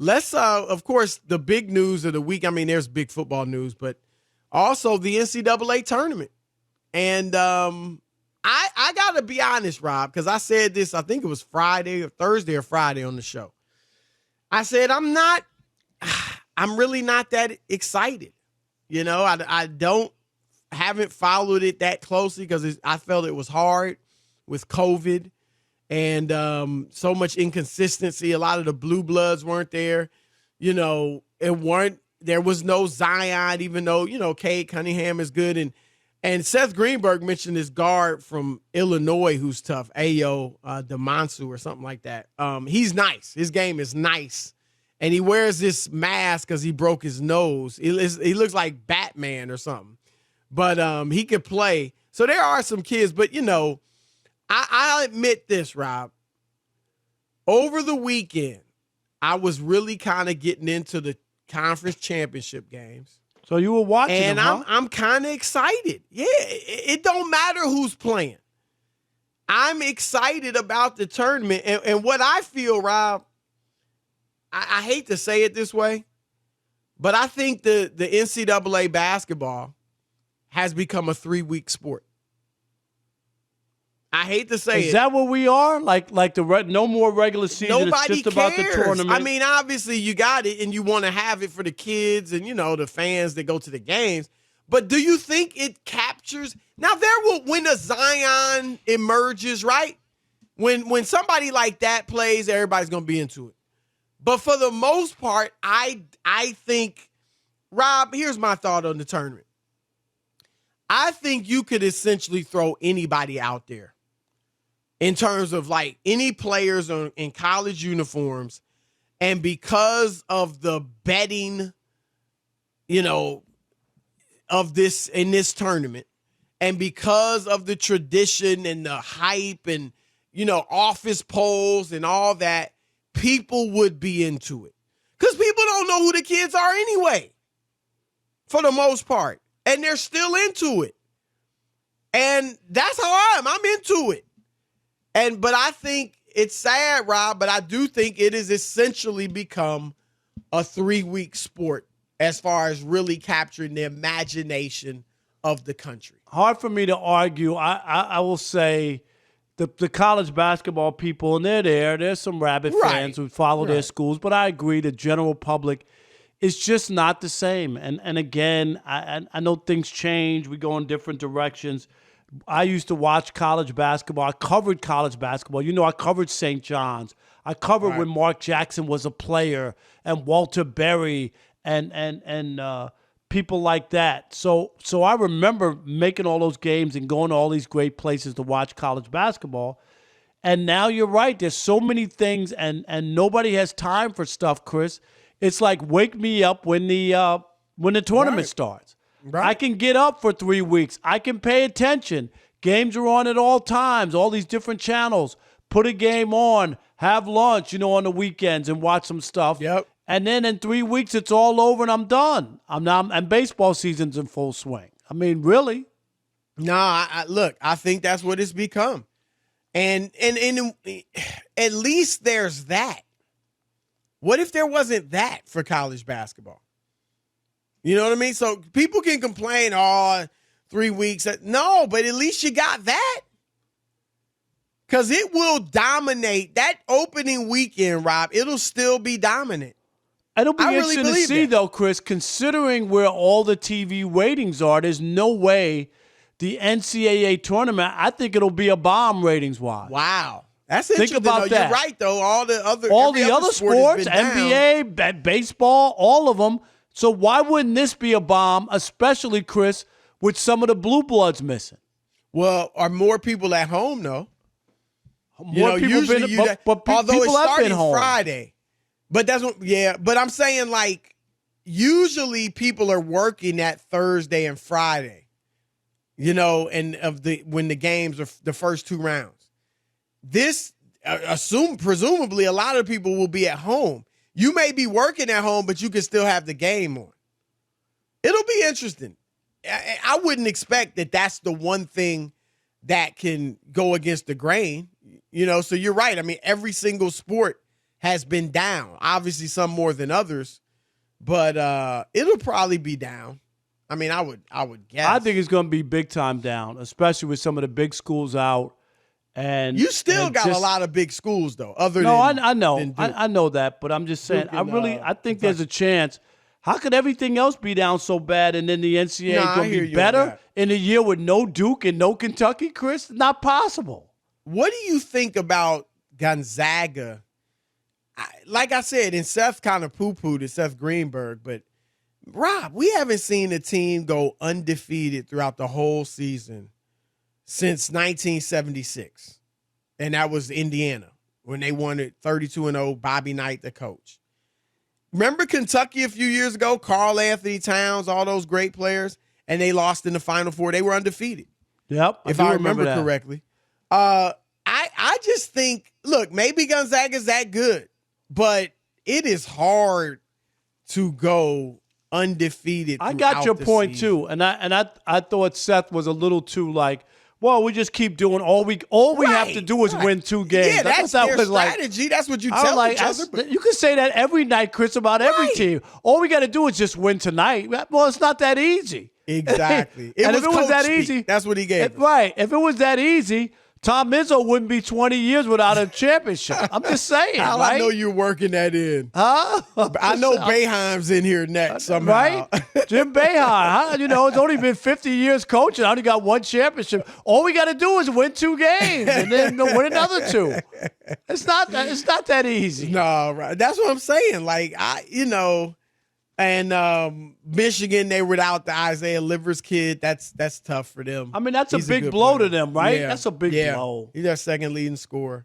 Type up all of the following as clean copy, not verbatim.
let's, of course, the big news of the week. I mean, there's big football news, but also the NCAA tournament. And I got to be honest, Rob, because I said this, I think it was Thursday or Friday on the show. I said, I'm really not that excited. You know, haven't followed it that closely because I felt it was hard with COVID and so much inconsistency. A lot of the blue bloods weren't there. You know, there was no Zion, even though, you know, Cade Cunningham is good. And Seth Greenberg mentioned this guard from Illinois who's tough, Ayo Demonsu or something like that. He's nice. His game is nice. And he wears this mask because he broke his nose. He looks like Batman or something. But he could play. So there are some kids. But, you know, I'll admit this, Rob. Over the weekend, I was really kind of getting into the conference championship games. So you were watching and them, huh? I'm kind of excited. Yeah, it don't matter who's playing. I'm excited about the tournament. And what I feel, Rob, I hate to say it this way, but I think the NCAA basketball has become a 3-week sport. I hate to say it. Is that what we are? Like no more regular season. Nobody it's just cares. about the tournament. I mean, obviously you got it and you want to have it for the kids and, you know, the fans that go to the games. But do you think it captures? Now, when a Zion emerges, right? When somebody like that plays, everybody's going to be into it. But for the most part, I think, Rob, here's my thought on the tournament. I think you could essentially throw anybody out there in terms of like any players in college uniforms. And because of the betting, you know, of this in this tournament, and because of the tradition and the hype and, you know, office polls and all that, people would be into it. Because people don't know who the kids are anyway, for the most part. And they're still into it. And that's how I am. I'm into it. But I think it's sad, Rob, but I do think it has essentially become a 3-week sport as far as really capturing the imagination of the country. Hard for me to argue. I will say the college basketball people, and they're there. There's some rabid fans who follow their schools, but I agree the general public is just not the same. And again, I know things change. We go in different directions. I used to watch college basketball. I covered college basketball. You know, I covered St. John's. I covered when Mark Jackson was a player and Walter Berry and people like that. So I remember making all those games and going to all these great places to watch college basketball. And now you're right. There's so many things, and nobody has time for stuff, Chris. It's like wake me up when the tournament starts. Right. I can get up for 3 weeks. I can pay attention. Games are on at all times, all these different channels. Put a game on, have lunch, you know, on the weekends and watch some stuff. Yep. And then in 3 weeks, it's all over and I'm done. And baseball season's in full swing. I mean, really? No, look, I think that's what it's become. And at least there's that. What if there wasn't that for college basketball? You know what I mean? So people can complain, 3 weeks. No, but at least you got that. Because it will dominate. That opening weekend, Rob, it'll still be dominant. It'll be interesting to see, though, Chris, considering where all the TV ratings are, there's no way the NCAA tournament, I think it'll be a bomb ratings-wise. Wow. That's interesting. Think about that. You're right, though. All the other sports, NBA, baseball, all of them. So why wouldn't this be a bomb, especially, Chris, with some of the blue bloods missing? Well, are more people at home, though? More people although it's starting home. Friday. But that's what, but I'm saying, like, usually people are working that Thursday and Friday, you know, and when the games are the first 2 rounds. This, presumably a lot of people will be at home. You may be working at home, but you can still have the game on. It'll be interesting. I wouldn't expect that that's the one thing that can go against the grain, you know. So you're right. I mean, every single sport has been down. Obviously, some more than others, but it'll probably be down. I mean, I would guess. I think it's going to be big time down, especially with some of the big schools out. And you still got a lot of big schools though. I know that, but I'm just saying. Duke I think there's a chance. How could everything else be down so bad, and then the NCAA going to be better in a year with no Duke and no Kentucky, Chris? Not possible. What do you think about Gonzaga? Like I said, and Seth kind of poo-pooed it, Seth Greenberg, but Rob, we haven't seen a team go undefeated throughout the whole season since 1976. And that was Indiana when they won it 32-0, Bobby Knight, the coach. Remember Kentucky a few years ago, Karl Anthony Towns, all those great players, and they lost in the Final Four. They were undefeated. Yep. If I remember correctly. I just think, look, maybe Gonzaga's that good, but it is hard to go undefeated. I got your point too, and I thought Seth was a little too like, well, we just keep doing all we have to do is win 2 games. Yeah, that's their strategy. That's what you tell each other. You can say that every night, Chris, about every team. All we got to do is just win tonight. Well, it's not that easy. Exactly. If it was that easy, that's what he gave. Right. If it was that easy, Tom Izzo wouldn't be 20 years without a championship. I'm just saying, right? I know you're working that in. Huh? I know Boeheim's in here next somehow. Right? Jim Boeheim, huh? It's only been 50 years coaching. I only got 1 championship. All we got to do is win 2 games and then win another 2. It's not that easy. No, right. That's what I'm saying. Like, and Michigan, they were without the Isaiah Livers kid. That's tough for them. I mean, that's a big blow to them, right? Yeah. That's a big blow. He's their second leading scorer.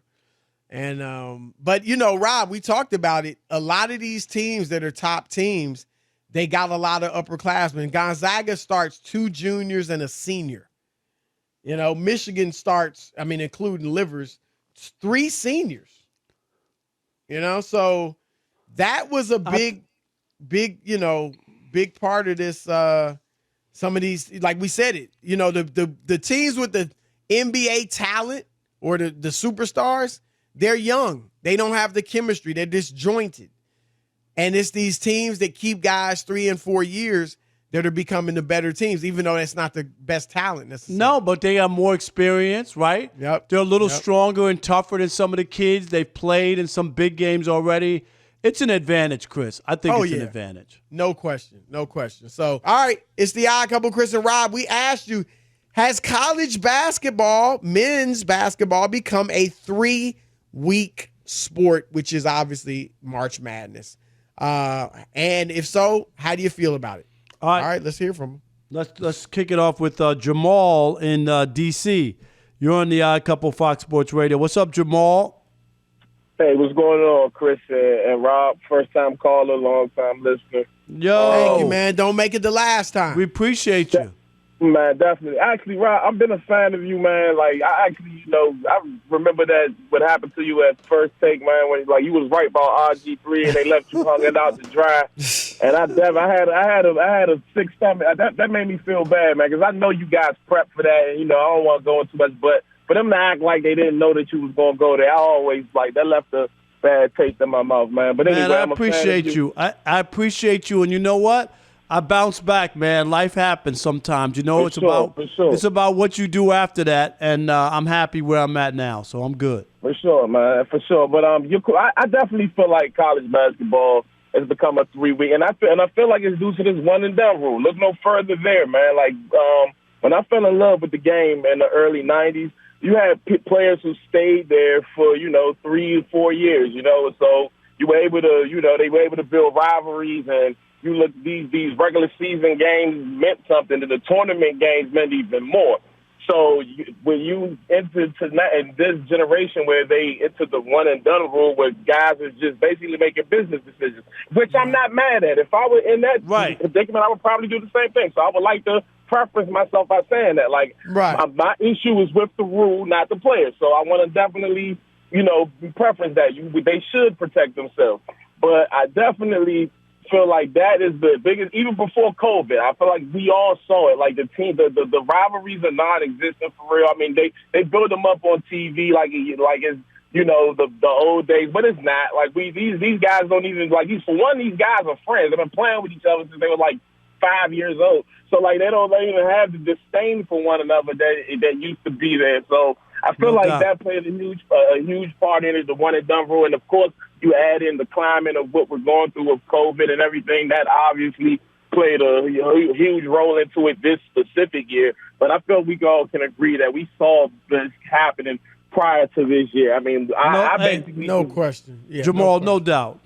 And but Rob, we talked about it. A lot of these teams that are top teams, they got a lot of upperclassmen. Gonzaga starts 2 juniors and a senior. Michigan starts, including Livers, 3 seniors. So that was a big part of this. Some of these, like we said it, the teams with the NBA talent or the superstars, they're young. They don't have the chemistry. They're disjointed. And it's these teams that keep guys 3 and 4 years that are becoming the better teams, even though that's not the best talent necessarily. No, but they have more experience, right? Yep. They're a little stronger and tougher than some of the kids. They've played in some big games already. It's an advantage, Chris. I think it's an advantage. No question. So, all right, it's the Odd Couple, Chris and Rob. We asked you, has college basketball, men's basketball, become a 3-week sport, which is obviously March Madness? And if so, how do you feel about it? All right, let's hear from him. Let's kick it off with Jamal in D.C. You're on the Odd Couple Fox Sports Radio. What's up, Jamal? Hey, what's going on, Chris and Rob? First-time caller, long-time listener. Yo. Thank you, man. Don't make it the last time. We appreciate you. Man, definitely. Actually, Rob, I've been a fan of you, man. Like, I remember that what happened to you at First Take, man, when you was right about RG3 and they left you hung it out to dry. And I had a sick stomach. That made me feel bad, man, because I know you guys prepped for that, and I don't want to go into much, but for them to act like they didn't know that you was going to go there, I always, that left a bad taste in my mouth, man. But anyway, I appreciate you. I appreciate you, and you know what? I bounce back, man. Life happens sometimes. It's about what you do after that, and I'm happy where I'm at now, so I'm good. For sure, man, for sure. But I definitely feel like college basketball has become a 3-week, and I feel like it's due to this one and done rule. Look no further there, man. When I fell in love with the game in the early '90s, you had players who stayed there for 3 or 4 years, so you were able to they were able to build rivalries, and you look these regular season games meant something, and the tournament games meant even more. So when you enter in this generation where they entered the one and done rule, where guys is just basically making business decisions, which I'm not mad at. If I were in that predicament, I would probably do the same thing. So I would like to preference myself by saying that. My issue is with the rule, not the players. So I want to definitely, preference that. They should protect themselves. But I definitely feel like that is the biggest, even before COVID. I feel like we all saw it. Like the team, the rivalries are non-existent for real. I mean, they build them up on TV like it's the old days, but it's not. Like these guys don't even like. For one, these guys are friends. They've been playing with each other since they were like 5 years old. So like they don't even have the disdain for one another that used to be there. So I feel that played a huge part in it. The one and done rule, and of course you add in the climate of what we're going through with COVID and everything. That obviously played a huge role into it this specific year. But I feel we all can agree that we saw this happening prior to this year. I mean, no question. Yeah, Jamal, no doubt.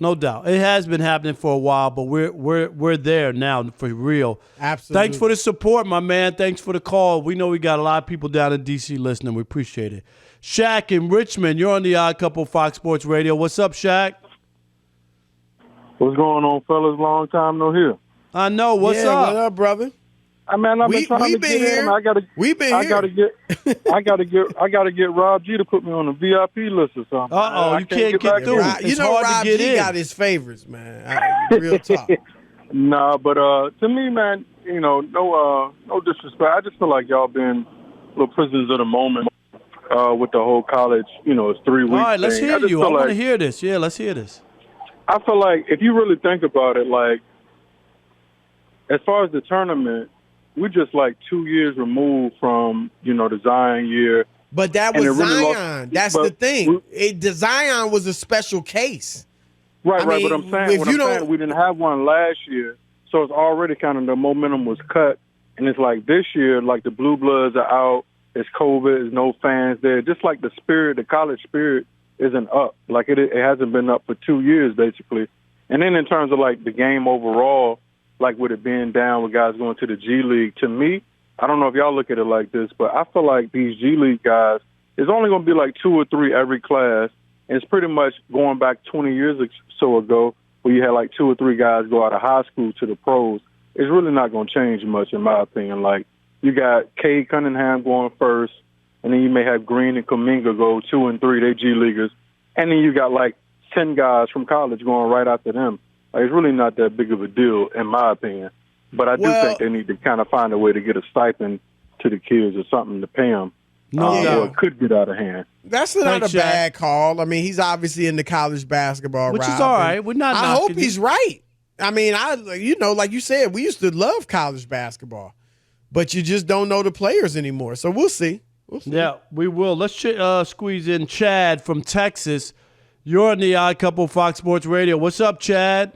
It has been happening for a while, but we're there now for real. Absolutely. Thanks for the support, my man. Thanks for the call. We know we got a lot of people down in D.C. listening. We appreciate it. Shaq in Richmond, you're on the Odd Couple Fox Sports Radio. What's up, Shaq? What's going on, fellas? Long time no hear. I know. What's up? What up, brother? I've been trying to get in. I gotta get Rob G to put me on the VIP list or something. You can't get through. It's hard Rob to get G in. got his favorites, man. Real talk. Nah, but to me, man, no disrespect. I just feel like y'all been little prisoners of the moment with the whole college. It's 3 weeks. All right, let's hear you. I want to hear this. Yeah, let's hear this. I feel like if you really think about it, like as far as the tournament, we're just like 2 years removed from, the Zion year. But that was Zion. That's the thing. The Zion was a special case. Right. But I'm saying, we didn't have one last year, so it's already kind of the momentum was cut. And it's like this year, like the Blue Bloods are out. It's COVID. There's no fans there. Just like the spirit, the college spirit isn't up. Like it hasn't been up for 2 years, basically. And then in terms of like the game overall, like with it being down with guys going to the G League, to me, I don't know if y'all look at it like this, but I feel like these G League guys, it's only going to be like 2 or 3 every class. And it's pretty much going back 20 years or so ago where you had like 2 or 3 guys go out of high school to the pros. It's really not going to change much, in my opinion. Like you got Cade Cunningham going first, and then you may have Green and Kuminga go 2 and 3, they G Leaguers. And then you got like 10 guys from college going right after them. Like, it's really not that big of a deal, in my opinion. But I do think they need to kind of find a way to get a stipend to the kids or something to pay them. Or it could get out of hand. That's not a bad call. I mean, he's obviously into college basketball, which is all right. We're not. I hope he's right. I mean, like you said, we used to love college basketball, but you just don't know the players anymore. So we'll see. Yeah, we will. Let's squeeze in Chad from Texas. You're on the Odd Couple Fox Sports Radio. What's up, Chad?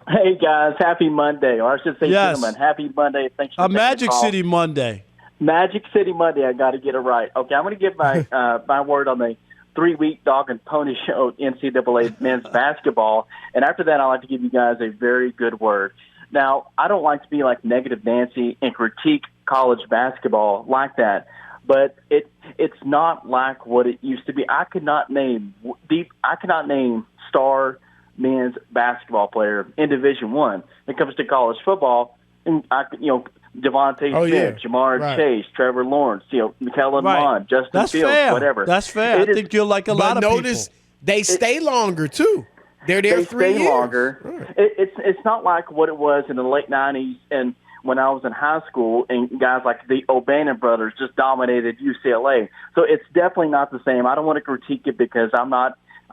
Hey, guys. Happy Monday. Or I should say, gentlemen, happy Monday. Thanks for taking Magic the call. City Monday. Magic City Monday. I got to get it right. Okay, I'm going to give my my word on the 3-week dog and pony show NCAA men's basketball. And after that, I'd like to give you guys a very good word. Now, I don't like to be like Negative Nancy and critique college basketball like that. But it's not like what it used to be. I could not name star men's basketball player in Division I. When it comes to college football, and Devontae Smith, Jamar Chase, Trevor Lawrence, Kellen Mond, Justin Fields, whatever. That's fair. I think you're like a lot of people. But notice they stay longer too. They're there 3 years. They stay longer. Right. It's not like what it was in the late 90s and when I was in high school, and guys like the O'Bannon brothers just dominated UCLA. So it's definitely not the same. I don't want to critique it because I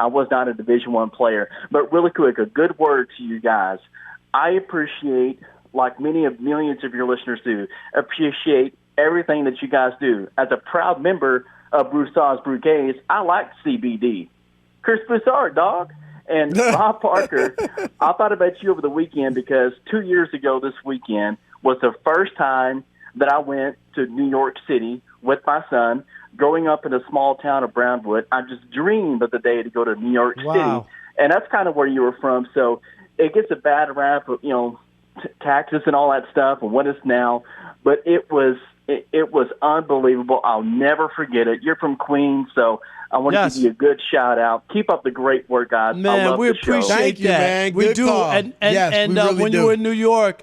was not a Division I player. But really quick, a good word to you guys. I appreciate, like millions of your listeners do, appreciate everything that you guys do. As a proud member of Broussard Brugades, I like CBD. Chris Broussard, dog. And Rob Parker, I thought about you over the weekend because 2 years ago this weekend was the first time that I went to New York City with my son. Growing up in a small town of Brownwood, I just dreamed of the day to go to New York City. And that's kind of where you were from. So it gets a bad rap of, taxes and all that stuff and what it's now. But it was unbelievable. I'll never forget it. You're from Queens, so I want to give you a good shout out. Keep up the great work, guys. Man, I love we the show. appreciate Thank you, man. We Good do. call. And really when you were in New York,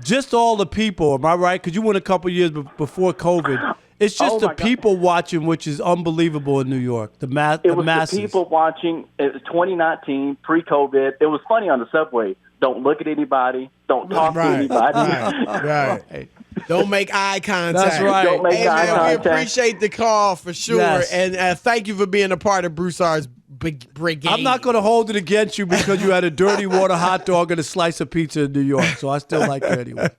just all the people, am I right? Because you went a couple years before COVID. It's just the people watching, which is unbelievable in New York. The masses. The people watching. It was 2019, pre-COVID. It was funny on the subway. Don't look at anybody. Don't talk to anybody. Right. Don't make eye contact. That's right. Don't make eye contact. We appreciate the call for sure. Yes. And thank you for being a part of Broussard's brigade. I'm not going to hold it against you because you had a dirty water hot dog and a slice of pizza in New York. So I still like you anyway.